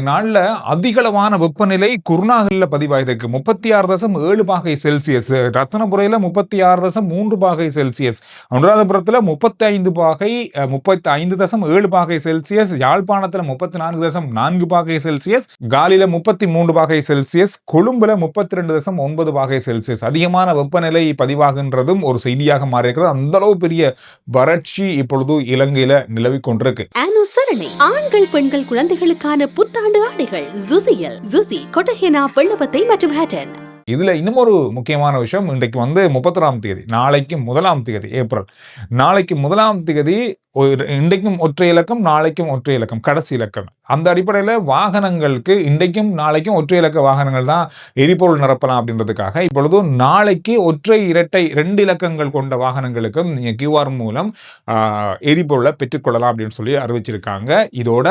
நாள்ல அதிகளவான வெப்பநிலை குருநாகல்ல பதிவாயிருக்கு. 36.7 பாகை செல்சியஸ். ரத்தினபுரையில 36.3 பாகை செல்சியஸ். அனுராதபுரத்துல 35 பாகை 35.7 பாகை செல்சியஸ். யாழ்ப்பாணத்துல 34.4 பாகை செல்சியஸ். காலில 33 பாகை செல்சியஸ். கொழும்புல 32.9 பாகை செல்சியஸ். அதிகமான வெப்பநிலை பதிவாகின்றதும் ஒரு செய்தியாக மாறியிருக்கிறது. அந்த அளவு பெரிய வறட்சி இப்பொழுது இலங்கையில நிலவி கொண்டிருக்கு. அனுசரணை ஆண்கள் பெண்கள் குழந்தைகளுக்கான புத்தாண்டு ஆடைகள் ஜுசியல் ஜுசி கொட்டஹெனா வெள்ளவத்தை மற்றும் ஹேட்டன். இதுல இன்னும் ஒரு முக்கியமான விஷயம், இன்றைக்கு 31ஆம் தேதி, நாளைக்கு 1ஆம் தேதி ஏப்ரல், நாளைக்கு 1ஆம் தேதி இன்றைக்கும் ஒற்றை இலக்கம், நாளைக்கும் ஒற்றை இலக்கம், கடைசி இலக்கம். அந்த அடிப்படையில் வாகனங்களுக்கு இன்றைக்கும் நாளைக்கும் ஒற்றை இலக்க வாகனங்கள் தான் எரிபொருள் நிரப்பலாம் அப்படின்றதுக்காக இப்பொழுது நாளைக்கு ஒற்றை இரட்டை 2 இலக்கங்கள் கொண்ட வாகனங்களுக்கும் நீங்கள் QR மூலம் எரிபொருளை பெற்றுக்கொள்ளலாம் அப்படின்னு சொல்லி அறிவிச்சிருக்காங்க. இதோட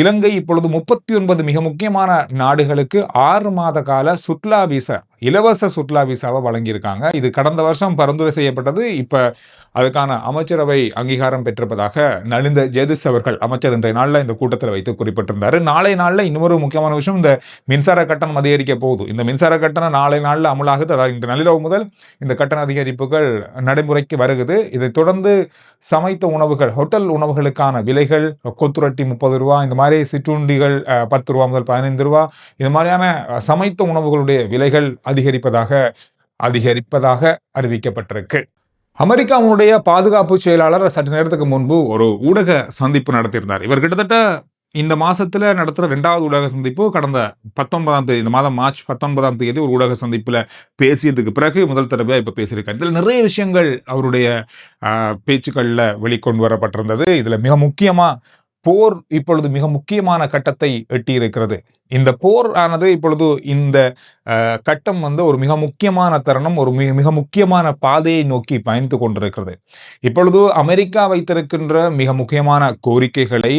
இலங்கை இப்பொழுது 39 மிக முக்கியமான நாடுகளுக்கு 6 மாத கால சுற்றுலா விசா, இலவச சுற்றுலா விசாவை வழங்கியிருக்காங்க. இது கடந்த வருஷம் பரிந்துரை செய்யப்பட்டது. இப்ப அதுக்கான அமைச்சரவை அங்கீகாரம் பெற்றிருப்பதாக நலிந்த ஜெயதிஸ் அவர்கள் அமைச்சர் இன்றைய நாளில் இந்த கூட்டத்தில் வைத்து குறிப்பிட்டிருந்தார். நாளை நாளில் இன்னொரு முக்கியமான விஷயம், இந்த மின்சார கட்டணம் அதிகரிக்க போகுது. இந்த மின்சார கட்டணம் நாளை நாளில் அமலாகுது. அதாவது இன்று நள்ளிரவு முதல் இந்த கட்டண அதிகரிப்புகள் நடைமுறைக்கு வருகிறது. இதைத் தொடர்ந்து சமைத்த உணவுகள், ஹோட்டல் உணவுகளுக்கான விலைகள், கொத்துரட்டி 30 ரூபா, இந்த மாதிரி சிற்றுண்டிகள் 10 ரூபா முதல் 15 ரூபா, இது மாதிரியான சமைத்த உணவுகளுடைய விலைகள் அதிகரிப்பதாக அறிவிக்கப்பட்டிருக்கு. அமெரிக்காவுடைய பாதுகாப்பு செயலாளர் சற்று நேரத்துக்கு முன்பு ஒரு ஊடக சந்திப்பு நடத்தியிருந்தார். இவர் கிட்டத்தட்ட இந்த மாசத்துல நடத்துற 2வது ஊடக சந்திப்பு கடந்த 19ஆம் தேதி, இந்த மாதம் மார்ச் 19ஆம் தேதி ஒரு ஊடக சந்திப்புல பேசியதுக்கு பிறகு முதல் தடவை இப்ப பேசியிருக்காரு. இதுல நிறைய விஷயங்கள் அவருடைய பேச்சுக்கள்ல வெளிக்கொண்டு வரப்பட்டிருந்தது. இதுல மிக முக்கியமா போர் இப்பொழுது மிக முக்கியமான கட்டத்தை எட்டியிருக்கிறது. இந்த போர் ஆனது இப்பொழுது இந்த கட்டம் ஒரு மிக முக்கியமான தருணம், ஒரு மிக முக்கியமான பாதையை நோக்கி பயணித்து கொண்டிருக்கிறது. இப்பொழுது அமெரிக்கா வைத்திருக்கின்ற மிக முக்கியமான கோரிக்கைகளை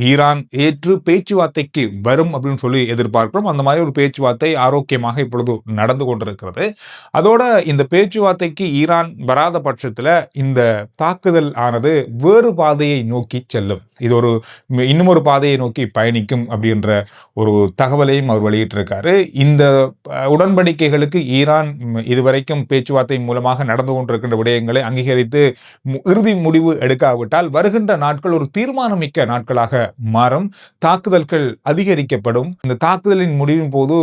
ஈரான் ஏற்று பேச்சுவார்த்தைக்கு வரும் அப்படின்னு சொல்லி எதிர்பார்க்கிறோம். அந்த மாதிரி ஒரு பேச்சுவார்த்தை ஆரோக்கியமாக இப்பொழுது நடந்து கொண்டிருக்கிறது. அதோட இந்த பேச்சுவார்த்தைக்கு ஈரான் வராத பட்சத்துல இந்த தாக்குதல் ஆனது வேறு பாதையை நோக்கி செல்லும். இது இன்னும் ஒரு பாதையை நோக்கி பயணிக்கும் அப்படின்ற ஒரு தகவலையும் அவர் வெளியிட்டிருக்காரு. இந்த உடன்படிக்கைகளுக்கு ஈரான் இதுவரைக்கும் பேச்சுவார்த்தை மூலமாக நடந்து கொண்டிருக்கின்ற விடயங்களை அங்கீகரித்து இறுதி முடிவு எடுக்காவிட்டால் வருகின்ற நாட்கள் ஒரு தீர்மானமிக்க நாட்களாக மாறும். தாக்குதல்கள் அதிகரிக்கப்படும். இந்த தாக்குதலின் முடிவின் போது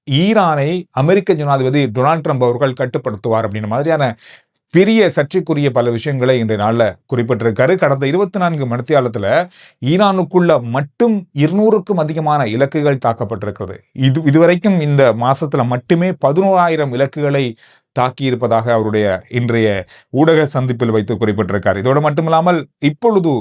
ஈரானை அமெரிக்க ஜனாதிபதி டொனால்ட் ட்ரம்ப் அவர்கள் கட்டுப்படுத்துவார் அப்படின்ற மாதிரியான பெரிய சர்ச்சைக்குரிய பல விஷயங்களை இன்றைய நாளில் குறிப்பிட்டிருக்காரு. கடந்த 24 மணித்தியாலத்துல ஈரானுக்குள்ள மட்டும் 200க்கும் அதிகமான இலக்குகள் தாக்கப்பட்டிருக்கிறது. இதுவரைக்கும் இந்த மாசத்துல மட்டுமே 11,000 இலக்குகளை தாக்கியிருப்பதாக அவருடைய இன்றைய ஊடக சந்திப்பில் வைத்து குறிப்பிட்டிருக்காரு. இதோடு மட்டுமில்லாமல் இப்பொழுது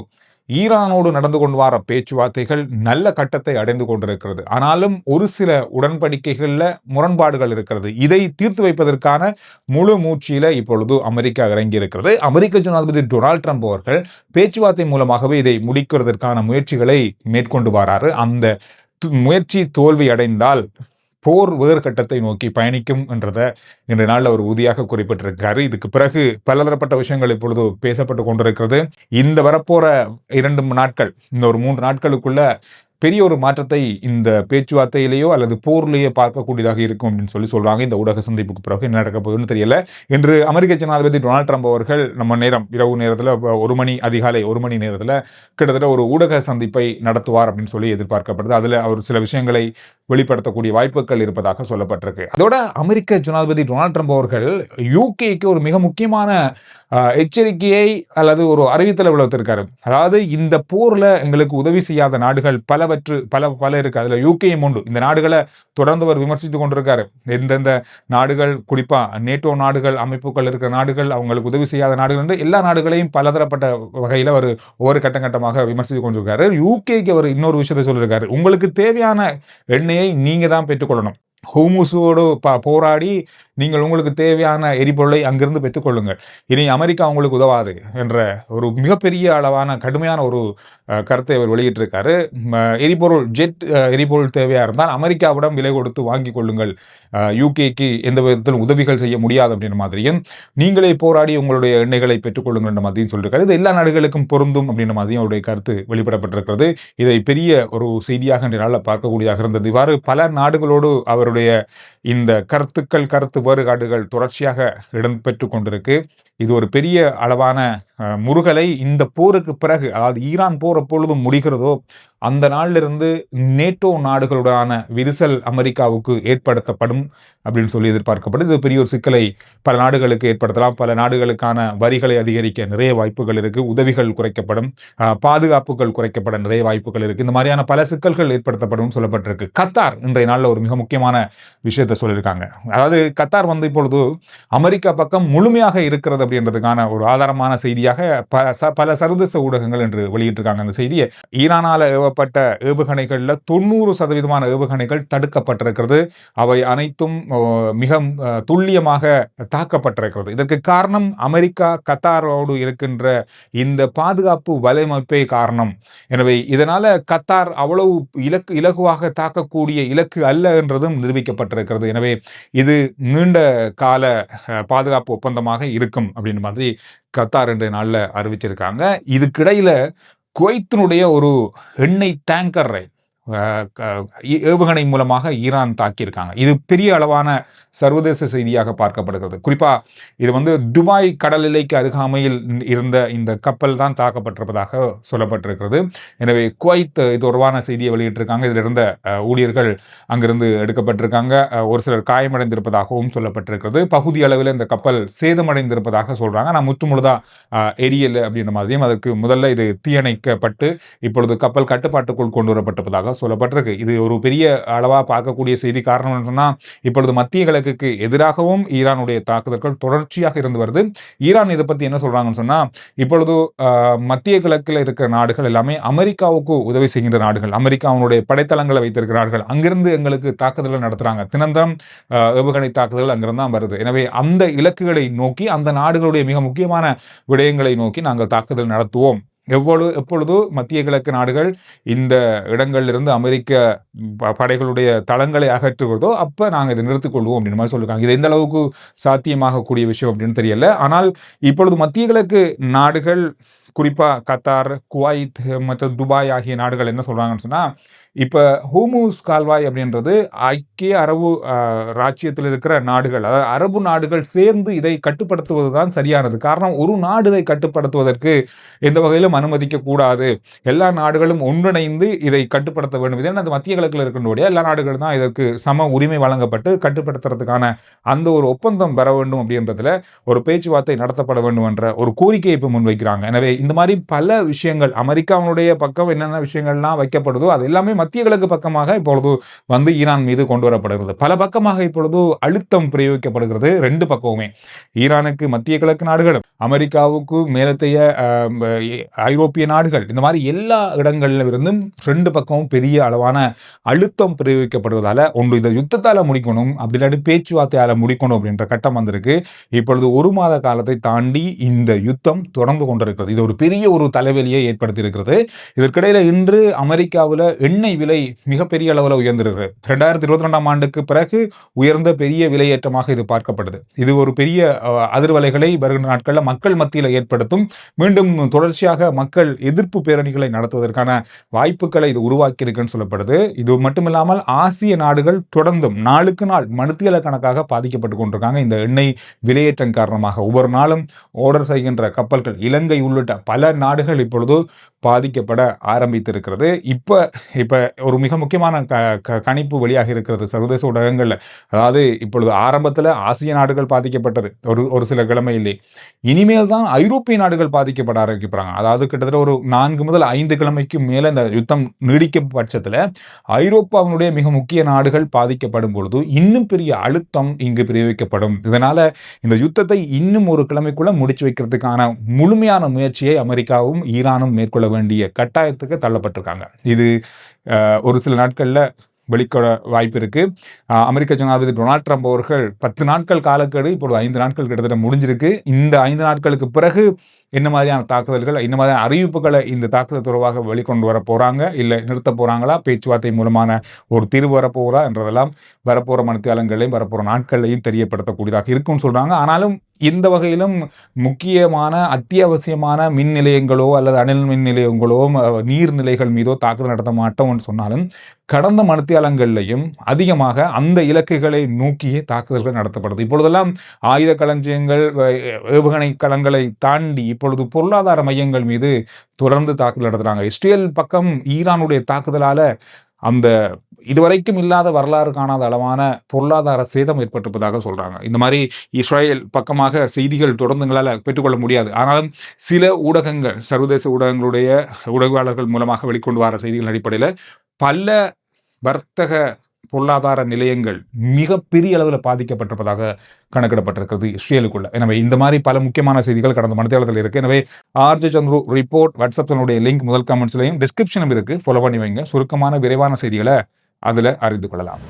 ஈரானோடு நடந்து கொண்டு வர பேச்சுவார்த்தைகள் நல்ல கட்டத்தை அடைந்து கொண்டிருக்கிறது. ஆனாலும் ஒரு சில உடன்படிக்கைகள்ல முரண்பாடுகள் இருக்கிறது. இதை தீர்த்து வைப்பதற்கான முழு மூச்சியில இப்பொழுது அமெரிக்கா இறங்கி இருக்கிறது. அமெரிக்க ஜனாதிபதி டொனால்ட் ட்ரம்ப் அவர்கள் பேச்சுவார்த்தை மூலமாகவே இதை முடிக்கிறதற்கான முயற்சிகளை மேற்கொண்டு வராரு. அந்த முயற்சி தோல்வி அடைந்தால் போர் வேறு கட்டத்தை நோக்கி பயணிக்கும் என்றதை இன்றைய நாளில் அவர் உறுதியாக குறிப்பிட்டிருக்காரு. இதுக்கு பிறகு பலதரப்பட்ட விஷயங்கள் இப்பொழுது பேசப்பட்டு கொண்டிருக்கிறது. இந்த வரப்போற 2 நாட்கள், இந்த ஒரு 3 நாட்களுக்குள்ள பெரிய ஒரு மாற்றத்தை இந்த பேச்சுவார்த்தையிலேயோ அல்லது போர்லேயோ பார்க்கக்கூடியதாக இருக்கும் அப்படின்னு சொல்றாங்க. இந்த ஊடக சந்திப்புக்கு பிறகு என்ன நடக்க போகுதுன்னு தெரியல. இன்று அமெரிக்க ஜனாதிபதி டொனால்ட் ட்ரம்ப் அவர்கள் நம்ம இரவு நேரத்தில் 1 மணி அதிகாலை 1 மணி நேரத்தில் கிட்டத்தட்ட ஒரு ஊடக சந்திப்பை நடத்துவார் அப்படின்னு சொல்லி எதிர்பார்க்கப்படுது. அதுல அவர் சில விஷயங்களை வெளிப்படுத்தக்கூடிய வாய்ப்புகள் இருப்பதாக சொல்லப்பட்டிருக்கு. அதோட அமெரிக்க ஜனாதிபதி டொனால்ட் ட்ரம்ப் அவர்கள் யூகேக்கு ஒரு மிக முக்கியமான எச்சரிக்கையை அல்லது ஒரு அறிவித்தலை விளைவித்திருக்காரு. அதாவது இந்த போர்ல எங்களுக்கு உதவி செய்யாத நாடுகள் பல இருக்கு. அதுல யூகேயும் உண்டு. இந்த நாடுகளை தொடர்ந்து அவர் விமர்சித்துக் கொண்டிருக்காரு. எந்தெந்த நாடுகள், குறிப்பா நேட்டோ நாடுகள், அமைப்புகள் இருக்கிற நாடுகள், அவங்களுக்கு உதவி செய்யாத நாடுகள் என்று எல்லா நாடுகளையும் பலதரப்பட்ட வகையில் அவர் ஒவ்வொரு கட்டமாக விமர்சித்துக் கொண்டிருக்காரு. யூகேக்கு அவர் இன்னொரு விஷயத்தை சொல்லியிருக்காரு. உங்களுக்கு தேவையான எண்ணெயை நீங்க தான் பெற்றுக்கொள்ளணும். ஹூமுஸோடு போராடி நீங்கள் உங்களுக்கு தேவையான எரிபொருளை அங்கிருந்து பெற்றுக்கொள்ளுங்கள், இனி அமெரிக்கா உங்களுக்கு உதவாது என்ற ஒரு மிகப்பெரிய அளவான கடுமையான ஒரு கருத்தை அவர் வெளியிட்டிருக்காரு. எரிபொருள் எரிபொருள் தேவையாக இருந்தால் அமெரிக்காவிடம் விலை கொடுத்து வாங்கிக் கொள்ளுங்கள், யூகேக்கு எந்த விதத்திலும் உதவிகள் செய்ய முடியாது அப்படின்ற மாதிரியும், நீங்களே போராடி உங்களுடைய எண்ணெய்களை பெற்றுக்கொள்ளுங்கள் மாதிரியும் சொல்லியிருக்காரு. இது எல்லா நாடுகளுக்கும் பொருந்தும் அப்படின்ற மாதிரியும் அவருடைய கருத்து வெளியிடப்பட்டிருக்கிறது. இதை பெரிய ஒரு செய்தியாக இன்றைய நாளில் பார்க்கக்கூடியதாக இருந்தது. இவ்வாறு பல நாடுகளோடு அவருடைய இந்த கருத்து வேறுபாடுகள் தொடர்ச்சியாக இடம்பெற்று கொண்டிருக்கு. இது ஒரு பெரிய அளவான முருகலை இந்த போருக்கு பிறகு, அதாவது ஈரான் போர் எப்பொழுதும் முடிகிறதோ அந்த நாளிலிருந்து நேட்டோ நாடுகளுடனான விரிசல் அமெரிக்காவுக்கு ஏற்படுத்தப்படும் அப்படின்னு சொல்லி எதிர்பார்க்கப்படுது. இது பெரிய ஒரு சிக்கலை பல நாடுகளுக்கு ஏற்படுத்தலாம். பல நாடுகளுக்கான வரிகளை அதிகரிக்க நிறைய வாய்ப்புகள் இருக்கு, உதவிகள் குறைக்கப்படும், பாதுகாப்புகள் குறைக்கப்பட நிறைய வாய்ப்புகள் இருக்கு. இந்த மாதிரியான பல சிக்கல்கள் ஏற்படுத்தப்படும் சொல்லப்பட்டிருக்கு. கத்தார் இன்றைய நாளில் ஒரு மிக முக்கியமான விஷயத்தை சொல்லியிருக்காங்க. அதாவது கத்தார் இப்பொழுது அமெரிக்கா பக்கம் முழுமையாக இருக்கிறது அப்படின்றதுக்கான ஒரு ஆதாரமான செய்தியாக பல சர்வதேச ஊடகங்கள் என்று வெளியிட்டிருக்காங்க அந்த செய்தியை. ஈரானால ஏவப்பட்ட ஏவுகணைகள்ல 90% ஏவுகணைகள் தடுக்கப்பட்டிருக்கிறது. அவை அனைத்தும் மிக துல்லியமாக தாக்கப்பட்டிருக்கிறது. இதற்கு காரணம் அமெரிக்கா கத்தாரோடு இருக்கின்ற இந்த பாதுகாப்பு வலையமைப்பே காரணம். எனவே இதனால கத்தார் அவ்வளவு இலகுவாக தாக்கக்கூடிய இலக்கு அல்ல என்றதும் நிரூபிக்கப்பட்டிருக்கிறது. எனவே இது நீண்ட கால பாதுகாப்பு ஒப்பந்தமாக இருக்கும் அப்படின்னு மாதிரி கத்தார் என்ற நாளில் அறிவிச்சிருக்காங்க. இதுக்கிடையில குவைத்தினுடைய ஒரு எண்ணெய் டேங்கரை ஏவுகணை மூலமாக ஈரான் தாக்கியிருக்காங்க. இது பெரிய அளவான சர்வதேச செய்தியாக பார்க்கப்படுகிறது. குறிப்பாக இது துபாய் கடல் எல்லைக்கு அருகாமையில் இருந்த இந்த கப்பல் தான் தாக்கப்பட்டிருப்பதாக சொல்லப்பட்டிருக்கிறது. எனவே குவைத் இது தொடர்பான செய்தியை வெளியிட்டிருக்காங்க. இதில் இருந்த ஊழியர்கள் அங்கிருந்து எடுக்கப்பட்டிருக்காங்க. ஒரு சிலர் காயமடைந்திருப்பதாகவும் சொல்லப்பட்டிருக்கிறது. பகுதி அளவில் இந்த கப்பல் சேதமடைந்திருப்பதாக சொல்றாங்க. நான் முற்றுமுழுதாக எரியல் அப்படின்ற மாதிரியும், அதற்கு முதல்ல இது தீயணைக்கப்பட்டு இப்பொழுது கப்பல் கட்டுப்பாட்டுக்குள் கொண்டு வரப்பட்டிருப்பதாக சொல்லப்பட்டிருக்கு. இது ஒரு பெரிய அளவா பார்க்கக்கூடிய செய்தி. காரணம் என்னன்னா, இப்பொழுது மத்திய கிழக்குக்கு எதிராகவும் ஈரானுடைய தாக்குதல்கள் தொடர்ச்சியாக இருந்து வருது. ஈரான் இதை பத்தி என்ன சொல்றாங்கன்னு சொன்னா, இப்பொழுது மத்திய கிழக்கில் இருக்கிற நாடுகள் எல்லாமே அமெரிக்காவுக்கு உதவி செய்கின்ற நாடுகள், அமெரிக்காவுடைய படைத்தளங்களை வைத்திருக்கிறார்கள், அங்கிருந்து எங்களுக்கு தாக்குதல்கள் நடத்துறாங்க, தினந்தம் ஏவுகணை தாக்குதல்கள் அங்கிருந்து தான் வருது. எனவே அந்த இலக்குகளை நோக்கி, அந்த நாடுகளுடைய மிக முக்கியமான விடயங்களை நோக்கி நாங்கள் தாக்குதல் நடத்துவோம். எப்பொழுது மத்திய கிழக்கு நாடுகள் இந்த இடங்களிலிருந்து அமெரிக்க படைகளுடைய தளங்களை அகற்றுகிறதோ அப்ப நாங்கள் இதை நிறுத்திக் கொள்வோம் அப்படின்னு மாதிரி சொல்லியிருக்காங்க. இது எந்த அளவுக்கு சாத்தியமாகக்கூடிய விஷயம் அப்படின்னு தெரியல. ஆனால் இப்பொழுது மத்திய கிழக்கு நாடுகள், குறிப்பா கத்தார், குவைத் மற்றும் துபாய் ஆகிய நாடுகள் என்ன சொல்றாங்கன்னு சொன்னா, இப்ப ஹோர்முஸ் கால்வாய் அப்படின்றது ஐக்கிய அரபு ராச்சியத்தில் இருக்கிற நாடுகள், அதாவது அரபு நாடுகள் சேர்ந்து இதை கட்டுப்படுத்துவதுதான் சரியானது. காரணம், ஒரு நாடு இதை கட்டுப்படுத்துவதற்கு எந்த வகையிலும் அனுமதிக்க கூடாது. எல்லா நாடுகளும் ஒன்றிணைந்து இதை கட்டுப்படுத்த வேண்டும். இது என்ன, மத்திய கிழக்கில் இருக்கின்ற எல்லா நாடுகளும் தான் இதற்கு சம உரிமை வழங்கப்பட்டு கட்டுப்படுத்துறதுக்கான அந்த ஒரு ஒப்பந்தம் பெற வேண்டும் அப்படின்றதுல ஒரு பேச்சுவார்த்தை நடத்தப்பட வேண்டும் என்ற ஒரு கோரிக்கையை இப்ப முன்வைக்கிறாங்க. எனவே இந்த மாதிரி பல விஷயங்கள் அமெரிக்காவுடைய பக்கம் என்னென்ன விஷயங்கள்லாம் வைக்கப்படுதோ அது எல்லாமே மத்திய கிழக்கு பக்கமாக இப்பொழுது ஈரான் மீது கொண்டு வரப்படுகிறது. பல பக்கமாக இப்பொழுது அழுத்தம் பிரயோகிக்கப்படுகிறது. ரெண்டு பக்கமுமே, ஈரானுக்கு மத்திய கிழக்கு நாடுகள், அமெரிக்காவுக்கு மேலத்தைய ஐரோப்பிய நாடுகள், இந்த மாதிரி எல்லா இடங்களில் இருந்தும் ரெண்டு பக்கமும் பெரிய அளவான அழுத்தம் பிரயோகிக்கப்படுவதால ஒன்று இந்த யுத்தத்தால முடிக்கணும், அப்படி இல்லாட்டி பேச்சுவார்த்தையால முடிக்கணும் அப்படின்ற கட்டம் வந்திருக்கு. இப்பொழுது ஒரு மாத காலத்தை தாண்டி இந்த யுத்தம் தொடர்ந்து கொண்டிருக்கிறது. இது ஒரு பெரிய ஒரு தலைவலியை ஏற்படுத்தி இருக்கிறது. இதற்கிடையில இன்று அமெரிக்காவில் எண்ணெய் விலை மிகப்பெரிய அளவில் உயர்ந்திருக்கு. 2022ஆம் ஆண்டுக்கு பிறகு உயர்ந்த பெரிய விலையேற்றமாக இது பார்க்கப்படுது. இது ஒரு பெரிய அதிர்வலைகளை வருகின்ற நாட்களில் மக்கள் மத்தியில் ஏற்படுத்தும். மீண்டும் தொடர்ச்சியாக மக்கள் எதிர்ப்பு பேரணிகளை நடத்துவதற்கான வாய்ப்புகளை இது உருவாக்கி இருக்குன்னு சொல்லப்படுது. இது மட்டுமில்லாமல் ஆசிய நாடுகள் தொடர்ந்தும் நாளுக்கு நாள் மணித்தியால கணக்காக பாதிக்கப்பட்டு கொண்டிருக்காங்க. இந்த எண்ணெய் விலையேற்றம் காரணமாக ஒவ்வொரு நாளும் ஆர்டர் செய்கின்ற கப்பல்கள், இலங்கை உள்ளிட்ட பல நாடுகள் இப்பொழுது பாதிக்கப்பட ஆரம்பித்திருக்கிறது. இப்ப ஒரு மிக முக்கியமான கணிப்பு வெளியாக இருக்கிறது சர்வதேச ஊடகங்கள்ல. அதாவது இப்பொழுது ஆரம்பத்தில் ஆசிய நாடுகள் பாதிக்கப்பட்டது ஒரு சில கிழமையிலே, இனிமேல் தான் ஐரோப்பிய நாடுகள் பாதிக்கப்பட ஆரம்பிக்கிறாங்க. அதாவது கிட்டத்தட்ட ஒரு 4 முதல் 5 கிழமைக்கு மேல இந்த யுத்தம் நீடிக்கும் பட்சத்தில் ஐரோப்பாவினுடைய மிக முக்கிய நாடுகள் பாதிக்கப்படும் பொழுது இன்னும் பெரிய அழுத்தம் இங்கு பிரயோகிக்கப்படும். இதனால இந்த யுத்தத்தை இன்னும் ஒரு கிழமைக்குள்ள முடிச்சு வைக்கிறதுக்கான முழுமையான முயற்சியை அமெரிக்காவும் ஈரானும் மேற்கொள்ள வேண்டிய கட்டாயத்துக்கு தள்ளப்பட்டிருக்காங்க. இது ஒரு சில நாட்களில் வெளிக்கொட வாய்ப்பு இருக்கு. அமெரிக்க ஜனாதிபதி டொனால்ட் ட்ரம்ப் அவர்கள் 10 நாட்கள் காலக்கெடு, இப்பொழுது 5 நாட்கள் கிட்டத்தட்ட முடிஞ்சிருக்கு. இந்த 5 நாட்களுக்கு பிறகு என்ன மாதிரியான தாக்குதல்கள், என்ன மாதிரியான அறிவிப்புகளை இந்த தாக்குதல் தொடர்பாக வெளிக்கொண்டு வர போறாங்க, இல்லை நிறுத்த போறாங்களா, பேச்சுவார்த்தை மூலமான ஒரு தீர்வு வரப்போகிறா என்றதெல்லாம் வரப்போற மணித்தியாலங்களையும் வரப்போற நாட்களையும் தெரியப்படுத்தக்கூடியதாக இருக்கும்னு சொல்றாங்க. ஆனாலும் இந்த வகையிலும் முக்கியமான அத்தியாவசியமான மின் நிலையங்களோ அல்லது அனல் மின் நிலையங்களோ நீர்நிலைகள் மீதோ தாக்குதல் நடத்த மாட்டோம்னு சொன்னாலும் கடந்த மணித்தியாலங்கள்லையும் அதிகமாக அந்த இலக்குகளை நோக்கியே தாக்குதல்கள் நடத்தப்படுது. இப்பொழுதெல்லாம் ஆயுத களஞ்சியங்கள், ஏவுகணை களங்களை தாண்டி இப்பொழுது பொருளாதார மையங்கள் மீது தொடர்ந்து தாக்குதல் நடத்துறாங்க. இஸ்ரேல் பக்கம் ஈரானுடைய தாக்குதலால அந்த இதுவரைக்கும் இல்லாத வரலாறு காணாத அளவான பொருளாதார சேதம் ஏற்பட்டிருப்பதாக சொல்றாங்க. இந்த மாதிரி இஸ்ரேல் பக்கமாக செய்திகள் தொடர்ந்துங்களால் பெற்றுக்கொள்ள முடியாது. ஆனாலும் சில ஊடகங்கள், சர்வதேச ஊடகங்களுடைய ஊடகவாளர்கள் மூலமாக வெளிக்கொண்டு வர செய்திகள் அடிப்படையில் பல வர்த்தக பொருளாதார நிலையங்கள் மிகப்பெரிய அளவில் பாதிக்கப்பட்டிருப்பதாக கணக்கிடப்பட்டிருக்கிறது இஸ்ரேலுக்குள்ள. எனவே இந்த மாதிரி பல முக்கியமான செய்திகள் கடந்த மணித்தியாலத்தில் இருக்கு. எனவே ஆர்ஜே சந்துரு ரிப்போர்ட் வாட்ஸ்அப்பினுடைய லிங்க் முதல் கமெண்ட்ஸ்லையும் டிஸ்கிரிப்ஷனும் இருக்கு. ஃபாலோ பண்ணி வைங்க. சுருக்கமான விரைவான செய்திகளை அதில் அறிந்து கொள்ளலாம்.